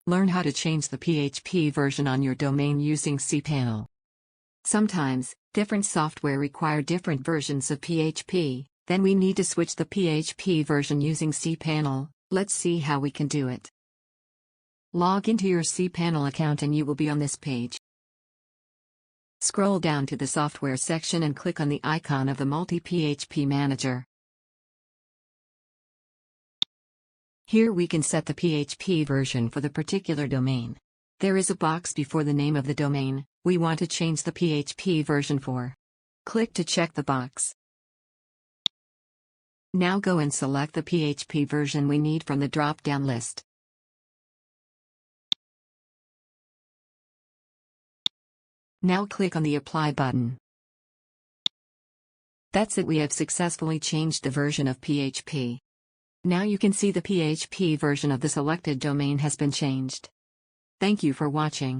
Learn how to change the PHP version on your domain using cPanel. Sometimes, different software require different versions of PHP, then we need to switch the PHP version using cPanel. Let's see how we can do it. Log into your cPanel account and you will be on this page. Scroll down to the software section and click on the icon of the Multi-PHP Manager. Here we can set the PHP version for the particular domain. There is a box before the name of the domain we want to change the PHP version for. Click to check the box. Now go and select the PHP version we need from the drop-down list. Now click on the Apply button. That's it, we have successfully changed the version of PHP. Now you can see the PHP version of the selected domain has been changed. Thank you for watching.